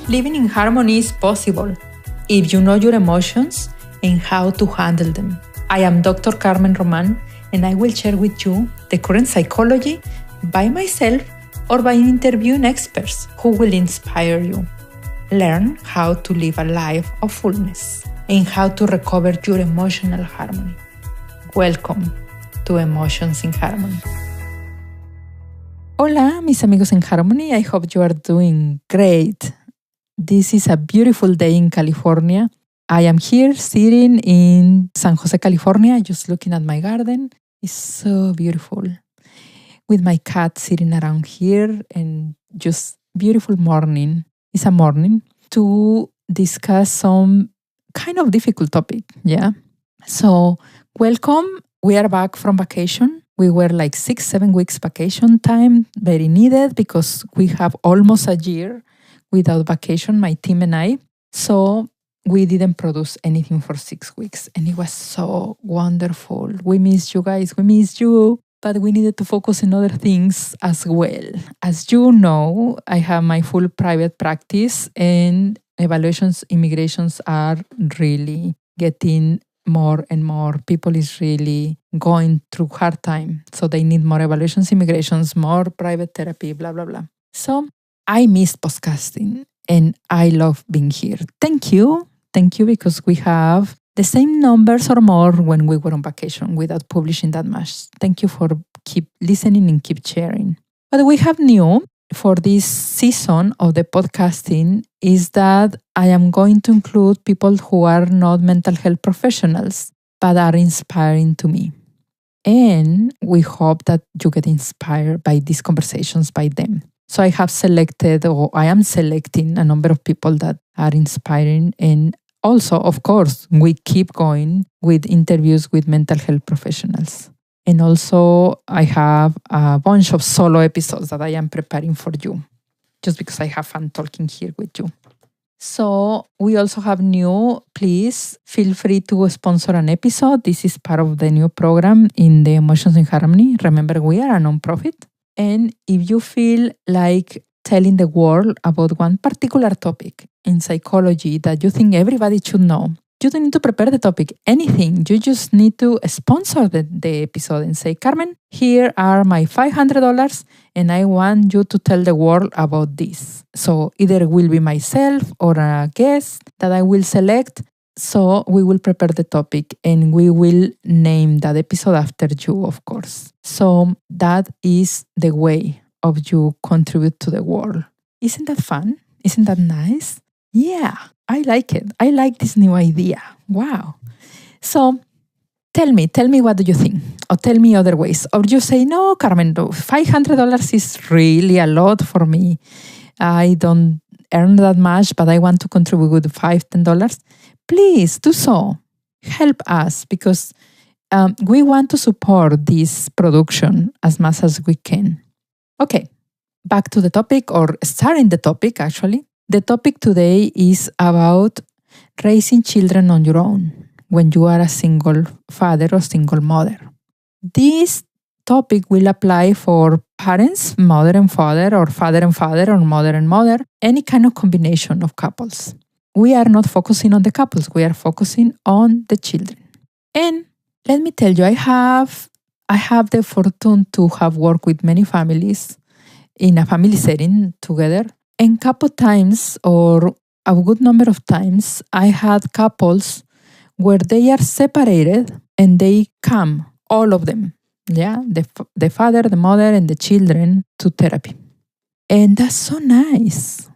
Living in harmony is possible if you know your emotions and how to handle them. I am Dr. Carmen Roman, and I will share with you the current psychology by myself or by interviewing experts who will inspire you. Learn how to live a life of fullness and how to recover your emotional harmony. Welcome to Emotions in Harmony. Hola, mis amigos in harmony. I hope you are doing great. This is a beautiful day in California. I am here sitting in San Jose, California, just looking at my garden. It's so beautiful. With my cat sitting around here and just beautiful morning. It's a morning to discuss some kind of difficult topic, yeah? So, welcome. We are back from vacation. We were like 6-7 weeks vacation time, very needed because we have almost a year without vacation, my team and I. So we didn't produce anything for 6 weeks and it was so wonderful. We missed you guys, we missed you, but we needed to focus on other things as well. As you know, I have my full private practice and evaluations, immigrations are really getting more and more. People is really going through hard time. So they need more evaluations, immigrations, more private therapy, blah, blah, blah. So I miss podcasting and I love being here. Thank you. Thank you because we have the same numbers or more when we were on vacation without publishing that much. Thank you for keep listening and keep sharing. What we have new for this season of the podcasting is that I am going to include people who are not mental health professionals, but are inspiring to me. And we hope that you get inspired by these conversations by them. So I have selected, or I am selecting a number of people that are inspiring. And also, of course, we keep going with interviews with mental health professionals. And also, I have a bunch of solo episodes that I am preparing for you, just because I have fun talking here with you. So we also have new, please feel free to sponsor an episode. This is part of the new program in the Emotions in Harmony. Remember, we are a nonprofit. And if you feel like telling the world about one particular topic in psychology that you think everybody should know, you don't need to prepare the topic, anything. You just need to sponsor the episode and say, Carmen, here are my $500 and I want you to tell the world about this. So either it will be myself or a guest that I will select. So we will prepare the topic and we will name that episode after you, of course. So that is the way of you contribute to the world. Isn't that fun? Isn't that nice? Yeah, I like it. I like this new idea. Wow. So tell me what do you think? Or tell me other ways. Or you say, no, Carmen, $500 is really a lot for me. I don't earn that much, but I want to contribute with $5-10. Please do so. Help us because we want to support this production as much as we can. Okay, back to the topic, or starting the topic actually. The topic today is about raising children on your own when you are a single father or single mother. This topic will apply for parents, mother and father, or father and father, or mother and mother, any kind of combination of couples. We are not focusing on the couples, we are focusing on the children. And let me tell you, I have the fortune to have worked with many families in a family setting together. And couple times, or a good number of times, I had couples where they are separated and they come, all of them, yeah, the father, the mother, and the children to therapy. And that's so nice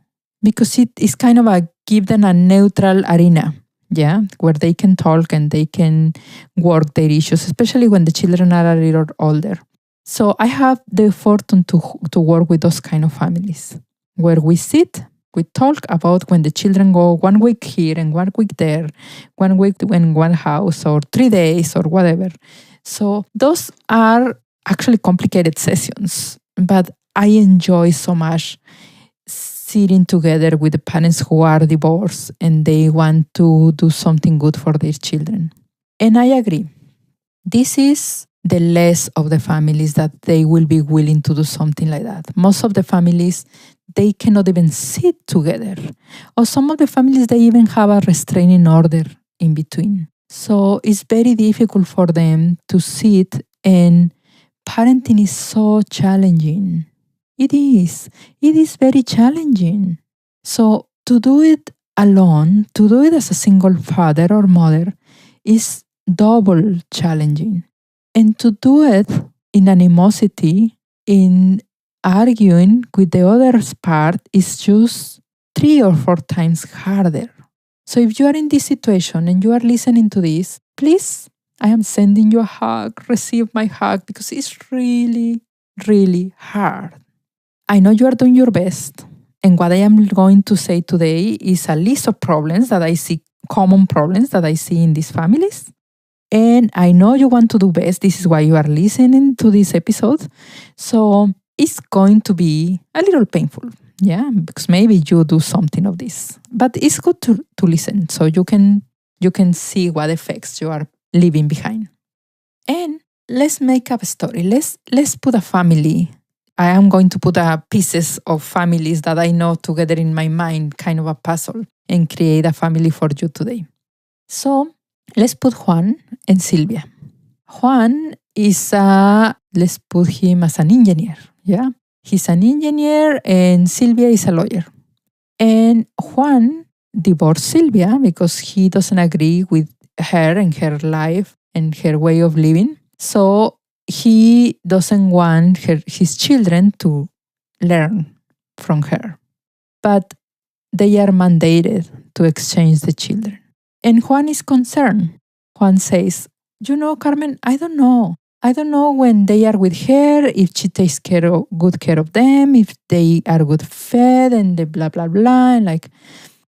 because it is kind of give them a neutral arena, yeah, where they can talk and they can work their issues, especially when the children are a little older. So I have the fortune to work with those kind of families, where we sit, we talk about when the children go 1 week here and 1 week there, 1 week in one house or 3 days or whatever. So those are actually complicated sessions, but I enjoy so much sitting together with the parents who are divorced and they want to do something good for their children. And I agree. This is the less of the families that they will be willing to do something like that. Most of the families, they cannot even sit together. Or some of the families, they even have a restraining order in between. So it's very difficult for them to sit, and parenting is so challenging. It is. It is very challenging. So to do it alone, to do it as a single father or mother is double challenging. And to do it in animosity, in arguing with the other's part, is just 3 or 4 times harder. So if you are in this situation and you are listening to this, please, I am sending you a hug. Receive my hug, because it's really, really hard. I know you are doing your best. And what I am going to say today is a list of problems that I see, common problems that I see in these families. And I know you want to do best. This is why you are listening to this episode. So it's going to be a little painful. Yeah, because maybe you do something of this. But it's good to listen, so you can see what effects you are leaving behind. And let's make up a story. Let's put a family. I am going to put pieces of families that I know together in my mind, kind of a puzzle, and create a family for you today. So let's put Juan and Silvia. Juan is let's put him as an engineer. Yeah, he's an engineer and Silvia is a lawyer. And Juan divorced Silvia because he doesn't agree with her and her life and her way of living. So he doesn't want his children to learn from her. But they are mandated to exchange the children. And Juan is concerned. Juan says, Carmen, I don't know. I don't know when they are with her, if she takes good care of them, if they are good fed, and the blah, blah, blah.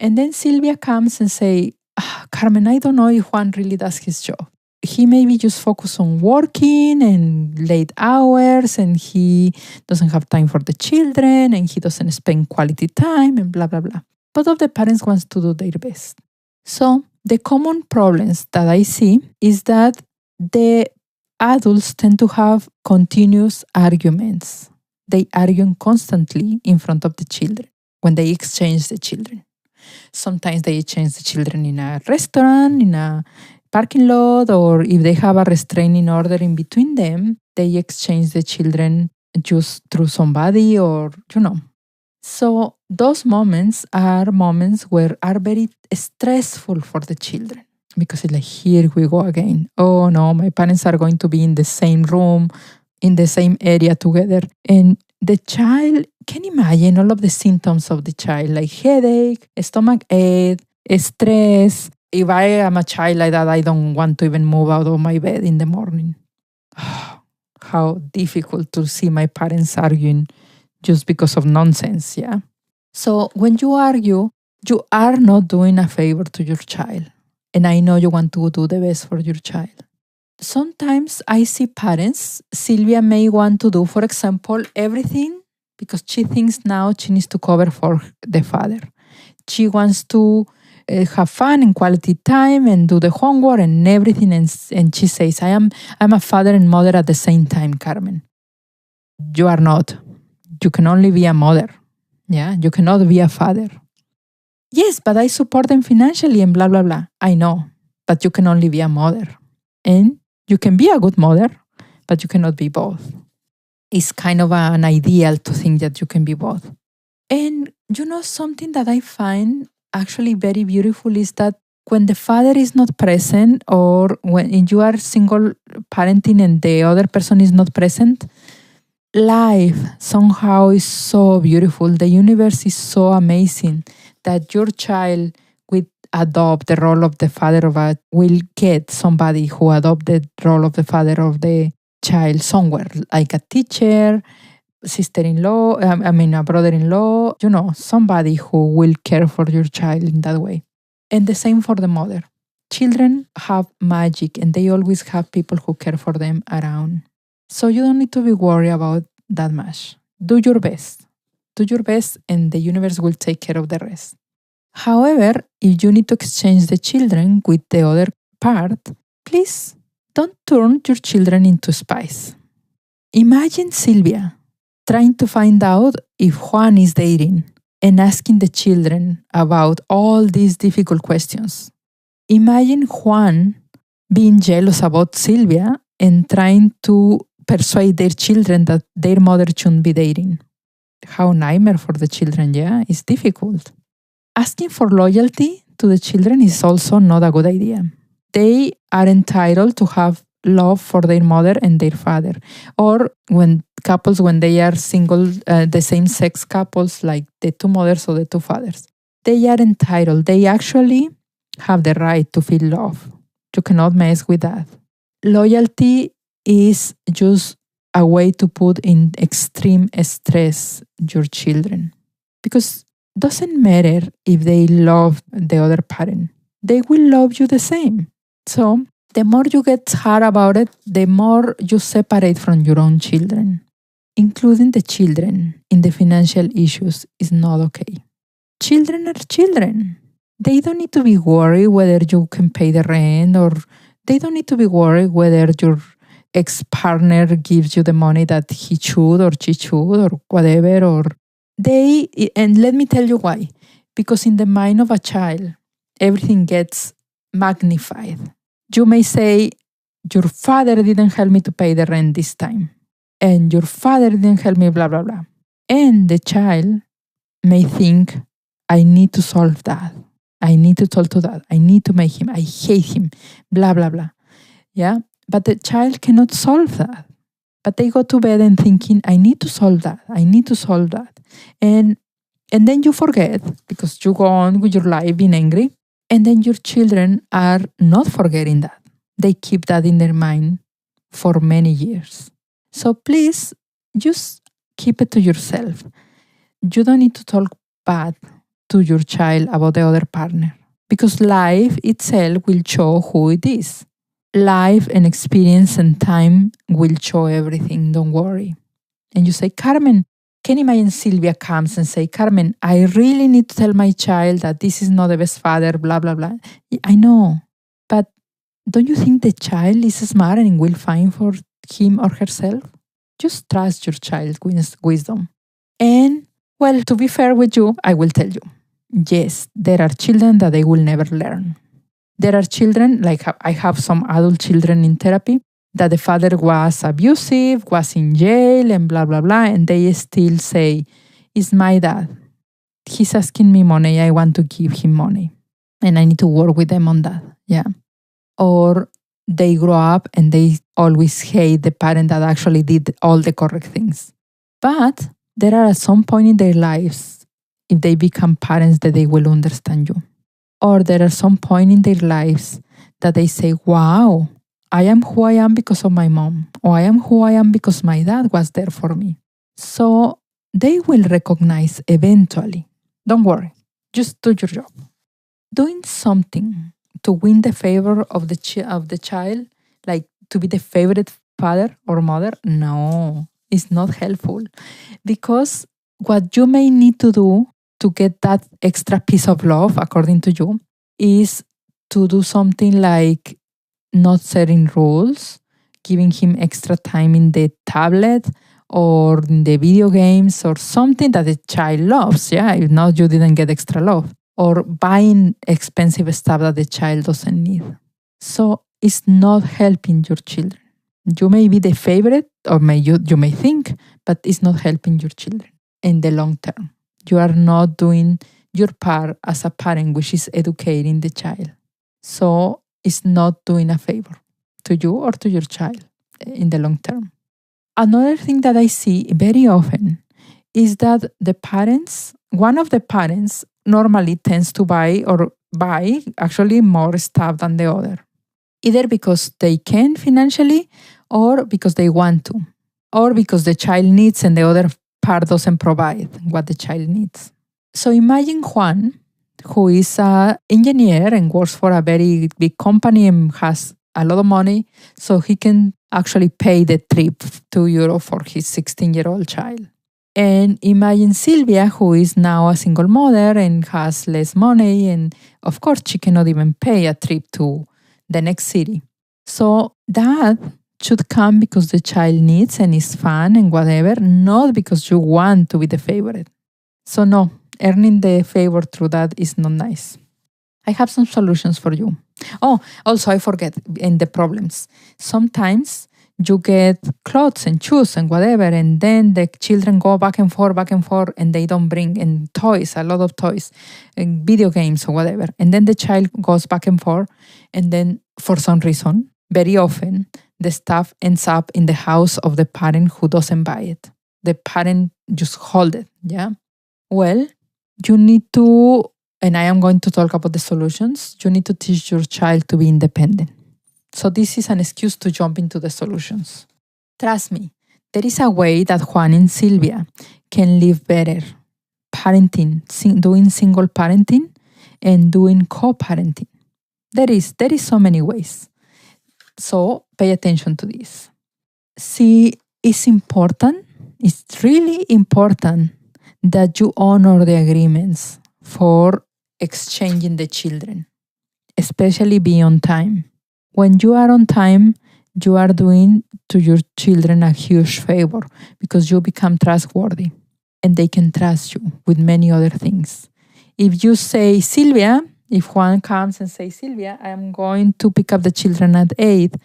And then Silvia comes and say, Carmen, I don't know if Juan really does his job. He maybe just focus on working and late hours, and he doesn't have time for the children, and he doesn't spend quality time, and blah, blah, blah. Both of the parents want to do their best. So the common problems that I see is that the adults tend to have continuous arguments. They argue constantly in front of the children when they exchange the children. Sometimes they exchange the children in a restaurant, in a parking lot, or if they have a restraining order in between them, they exchange the children just through somebody or. So those moments are moments where are very stressful for the children, because it's like, here we go again. Oh no, my parents are going to be in the same room, in the same area together. And the child can imagine all of the symptoms of the child, like headache, stomach ache, stress. If I am a child like that, I don't want to even move out of my bed in the morning. How difficult to see my parents arguing just because of nonsense, yeah? So when you argue, you are not doing a favor to your child. And I know you want to do the best for your child. Sometimes I see parents, Silvia may want to do, for example, everything because she thinks now she needs to cover for the father. She wants to have fun and quality time and do the homework and everything. And she says, I'm a father and mother at the same time, Carmen. You are not. You can only be a mother. Yeah, you cannot be a father. Yes, but I support them financially and blah, blah, blah. I know, but you can only be a mother. And you can be a good mother, but you cannot be both. It's kind of an ideal to think that you can be both. And something that I find actually very beautiful is that when the father is not present, or when you are single parenting and the other person is not present, life somehow is so beautiful. The universe is so amazing that your child will adopt the role of the father will get somebody who adopt the role of the father of the child somewhere, like a teacher, sister-in-law, a brother-in-law, somebody who will care for your child in that way. And the same for the mother. Children have magic and they always have people who care for them around. So you don't need to be worried about that much. Do your best. Do your best and the universe will take care of the rest. However, if you need to exchange the children with the other part, please Don't turn your children into spies. Imagine Sylvia trying to find out if Juan is dating and asking the children about all these difficult questions. Imagine Juan being jealous about Sylvia and trying to persuade their children that their mother shouldn't be dating. How nightmare for the children, yeah? It's difficult. Asking for loyalty to the children is also not a good idea. They are entitled to have love for their mother and their father. Or when they are single, the same sex couples, like the two mothers or the two fathers, they are entitled. They actually have the right to feel love. You cannot mess with that. Loyalty is just a way to put in extreme stress your children. Because it doesn't matter if they love the other parent. They will love you the same. So the more you get hard about it, the more you separate from your own children. Including the children in the financial issues is not okay. Children are children. They don't need to be worried whether you can pay the rent, or they don't need to be worried whether your ex-partner gives you the money that he should or she should or whatever. And let me tell you why. Because in the mind of a child, everything gets magnified. You may say, your father didn't help me to pay the rent this time. And your father didn't help me, blah, blah, blah. And the child may think, I need to solve that. I need to talk to that. I need to make him. I hate him, blah, blah, blah. Yeah? But the child cannot solve that. But they go to bed and thinking, I need to solve that. I need to solve that. And then you forget, because you go on with your life being angry. And then your children are not forgetting that. They keep that in their mind for many years. So please, just keep it to yourself. You don't need to talk bad to your child about the other partner, because life itself will show who it is. Life and experience and time will show everything, don't worry. And you say, Carmen, can you imagine Sylvia comes and say, Carmen, I really need to tell my child that this is not the best father, blah, blah, blah. I know, but don't you think the child is smart and will find for him or herself? Just trust your child's wisdom. And, well, to be fair with you, I will tell you, yes, there are children that they will never learn. There are children, like I have some adult children in therapy, that the father was abusive, was in jail, and blah, blah, blah, and they still say, it's my dad. He's asking me money, I want to give him money. And I need to work with them on that, yeah. Or they grow up and they always hate the parent that actually did all the correct things. But there are at some point in their lives, if they become parents, that they will understand you. Or there are some point in their lives that they say, wow, I am who I am because of my mom, or I am who I am because my dad was there for me. So they will recognize eventually. Don't worry, just do your job. Doing something to win the favor of the child, like to be the favorite father or mother, no, it's not helpful. Because what you may need to do to get that extra piece of love, according to you, is to do something like not setting rules, giving him extra time in the tablet or in the video games, or something that the child loves. Yeah, if not, you didn't get extra love. Or buying expensive stuff that the child doesn't need. So it's not helping your children. You may be the favorite, or you may think, but it's not helping your children in the long term. You are not doing your part as a parent, which is educating the child. So it's not doing a favor to you or to your child in the long term. Another thing that I see very often is that one of the parents normally tends to buy actually more stuff than the other. Either because they can financially, or because they want to, or because the child needs and the other part doesn't provide what the child needs. So imagine Juan, who is an engineer and works for a very big company and has a lot of money, so he can actually pay the trip to Europe for his 16-year-old child. And imagine Sylvia, who is now a single mother and has less money, and of course she cannot even pay a trip to the next city. So that should come because the child needs and is fun and whatever, not because you want to be the favorite. So no, earning the favor through that is not nice. I have some solutions for you. Oh, also I forget in the problems. Sometimes you get clothes and shoes and whatever, and then the children go back and forth, and they don't bring in toys, a lot of toys, and video games or whatever. And then the child goes back and forth, and then for some reason, very often, the stuff ends up in the house of the parent who doesn't buy it. The parent just hold it, yeah? Well, you need to, and I am going to talk about the solutions, you need to teach your child to be independent. So this is an excuse to jump into the solutions. Trust me, there is a way that Juan and Silvia can live better parenting, doing single parenting and doing co-parenting. There is so many ways. So pay attention to this. See, it's important, it's really important that you honor the agreements for exchanging the children, especially be on time. When you are on time, you are doing to your children a huge favor because you become trustworthy and they can trust you with many other things. If you say, Silvia, if Juan comes and says, Silvia, I'm going to pick up the children at 8,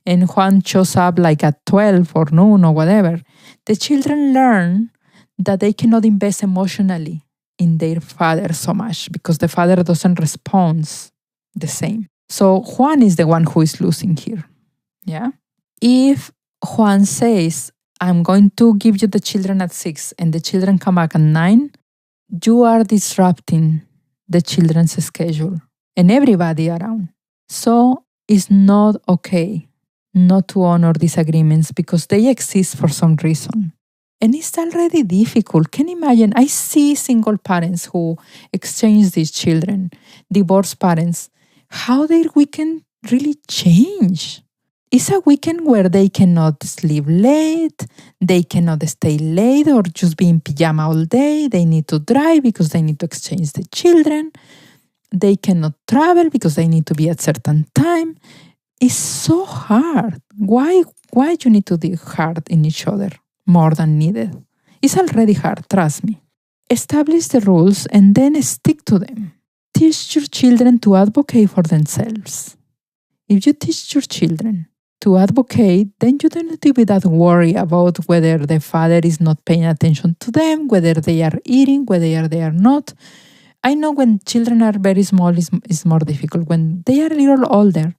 and Juan shows up like at 12 or noon or whatever, the children learn that they cannot invest emotionally in their father so much because the father doesn't respond the same. So Juan is the one who is losing here. Yeah. If Juan says, I'm going to give you the children at 6 and the children come back at 9, you are disrupting the children's schedule and everybody around. So it's not okay not to honor these agreements because they exist for some reason. And it's already difficult. Can you imagine? I see single parents who exchange these children, divorced parents, how their weekend really change. It's a weekend where they cannot sleep late, they cannot stay late or just be in pajama all day. They need to drive because they need to exchange the children. They cannot travel because they need to be at certain time. It's so hard. Why you need to be hard in each other more than needed? It's already hard, trust me. Establish the rules and then stick to them. Teach your children to advocate for themselves. If you teach your children to advocate, then you don't need to be that worried about whether the father is not paying attention to them, whether they are eating, whether they are not. I know when children are very small, it's more difficult. When they are a little older,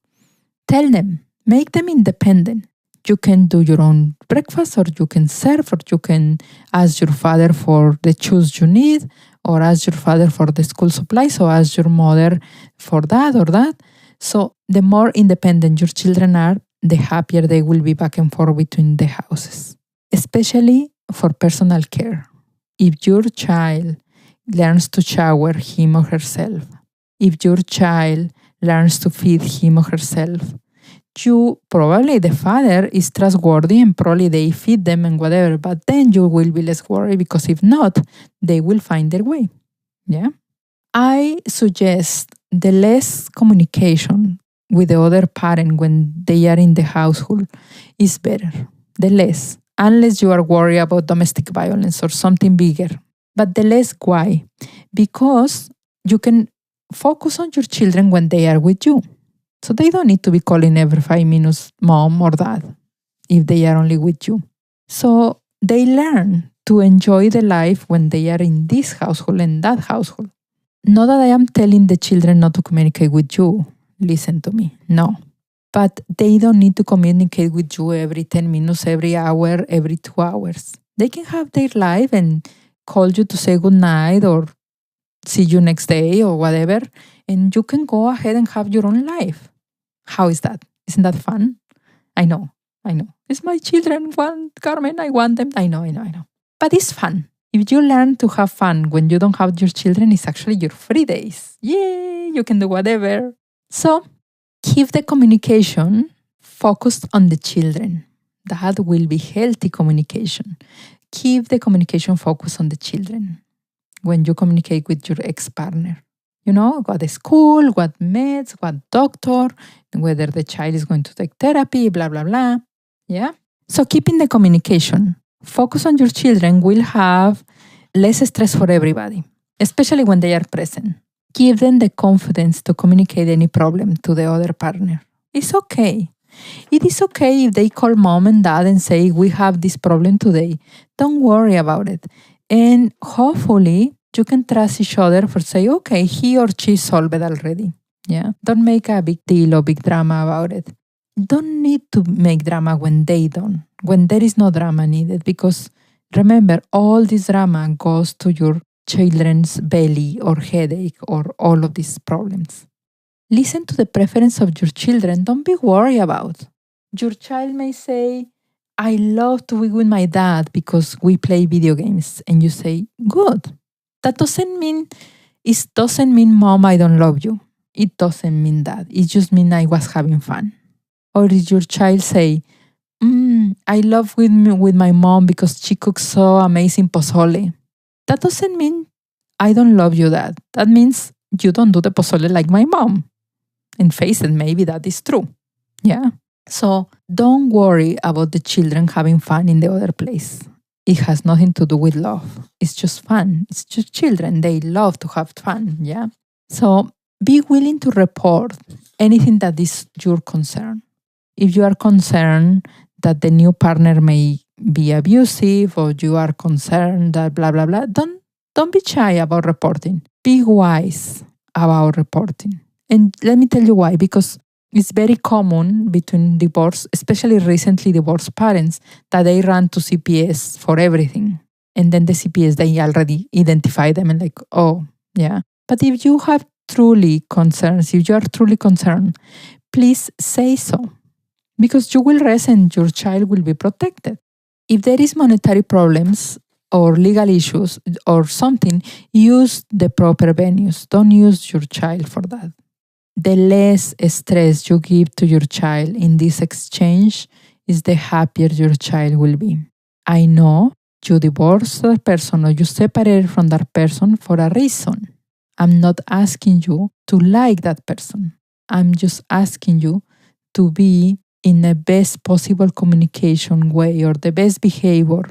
tell them, make them independent. You can do your own breakfast, or you can serve, or you can ask your father for the shoes you need, or ask your father for the school supplies, or ask your mother for that or that. So the more independent your children are, the happier they will be back and forth between the houses, especially for personal care. If your child learns to shower him or herself, if your child learns to feed him or herself, you probably, the father is trustworthy and probably they feed them and whatever, but then you will be less worried because if not, they will find their way. Yeah. I suggest the less communication with the other parent when they are in the household is better. The less, unless you are worried about domestic violence or something bigger. But the less, why? Because you can focus on your children when they are with you. So they don't need to be calling every 5 minutes mom or dad if they are only with you. So they learn to enjoy the life when they are in this household and that household. Not that I am telling the children not to communicate with you. Listen to me. No. But they don't need to communicate with you every 10 minutes, every hour, every 2 hours. They can have their life and call you to say good night or see you next day or whatever. And you can go ahead and have your own life. How is that? Isn't that fun? I know. It's my children want Carmen. I want them. I know. But it's fun. If you learn to have fun when you don't have your children, it's actually your free days. Yay! You can do whatever. So, keep the communication focused on the children. That will be healthy communication. Keep the communication focused on the children when you communicate with your ex-partner. What school, what meds, what doctor, whether the child is going to take therapy, blah, blah, blah. Yeah. So keeping the communication. Focus on your children will have less stress for everybody, especially when they are present. Give them the confidence to communicate any problem to the other partner. It's okay. It is okay if they call mom and dad and say, we have this problem today. Don't worry about it. And hopefully you can trust each other for say, okay, he or she solved it already. Yeah. Don't make a big deal or big drama about it. Don't need to make drama when they don't, when there is no drama needed, because remember, all this drama goes to your children's belly or headache or all of these problems. Listen to the preference of your children. Don't be worried about. Your child may say, I love to be with my dad because we play video games. And you say, good. That doesn't mean, mom, I don't love you. It doesn't mean that. It just means I was having fun. Or did your child say, I love with my mom because she cooks so amazing pozole. That doesn't mean I don't love you, Dad. That means you don't do the pozole like my mom. And face it, maybe that is true. Yeah. So don't worry about the children having fun in the other place. It has nothing to do with love. It's just fun. It's just children. They love to have fun. Yeah. So be willing to report anything that is your concern. If you are concerned that the new partner may be abusive, or you are concerned that blah, blah, blah, don't be shy about reporting. Be wise about reporting. And let me tell you why, because it's very common between divorce, especially recently divorced parents, that they run to CPS for everything. And then the CPS, they already identify them and like, oh, yeah. But if you have truly concerns, if you are truly concerned, please say so. Because you will rest and your child will be protected. If there is monetary problems or legal issues or something, use the proper venues. Don't use your child for that. The less stress you give to your child in this exchange is the happier your child will be. I know you divorced that person or you separated from that person for a reason. I'm not asking you to like that person. I'm just asking you to be in the best possible communication way or the best behavior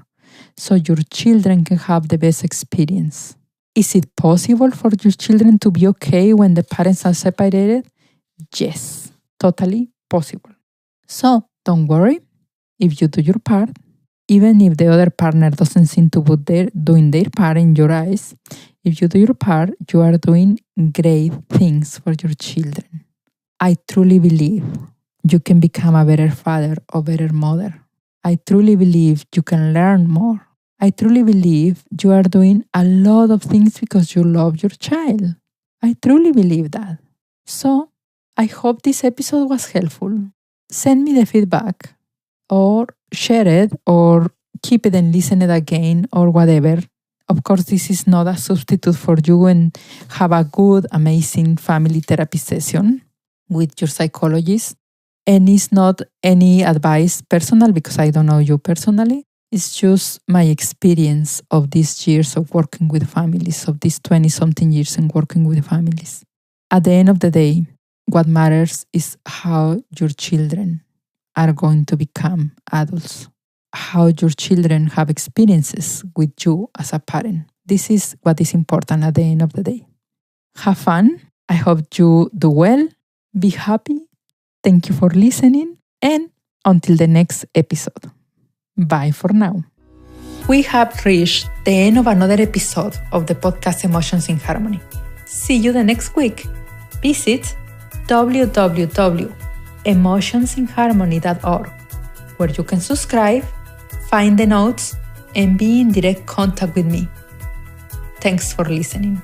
so your children can have the best experience. Is it possible for your children to be okay when the parents are separated? Yes, totally possible. So don't worry if you do your part, even if the other partner doesn't seem to be doing their part in your eyes. If you do your part, you are doing great things for your children. I truly believe you can become a better father or better mother. I truly believe you can learn more. I truly believe you are doing a lot of things because you love your child. I truly believe that. So, I hope this episode was helpful. Send me the feedback or share it or keep it and listen it again or whatever. Of course, this is not a substitute for you and have a good, amazing family therapy session with your psychologist. And it's not any advice personal because I don't know you personally. It's just my experience of these years of working with families, of these 20-something years and working with families. At the end of the day, what matters is how your children are going to become adults, how your children have experiences with you as a parent. This is what is important at the end of the day. Have fun. I hope you do well. Be happy. Thank you for listening, and until the next episode. Bye for now. We have reached the end of another episode of the podcast Emotions in Harmony. See you the next week. Visit www.emotionsinharmony.org, where you can subscribe, find the notes, and be in direct contact with me. Thanks for listening.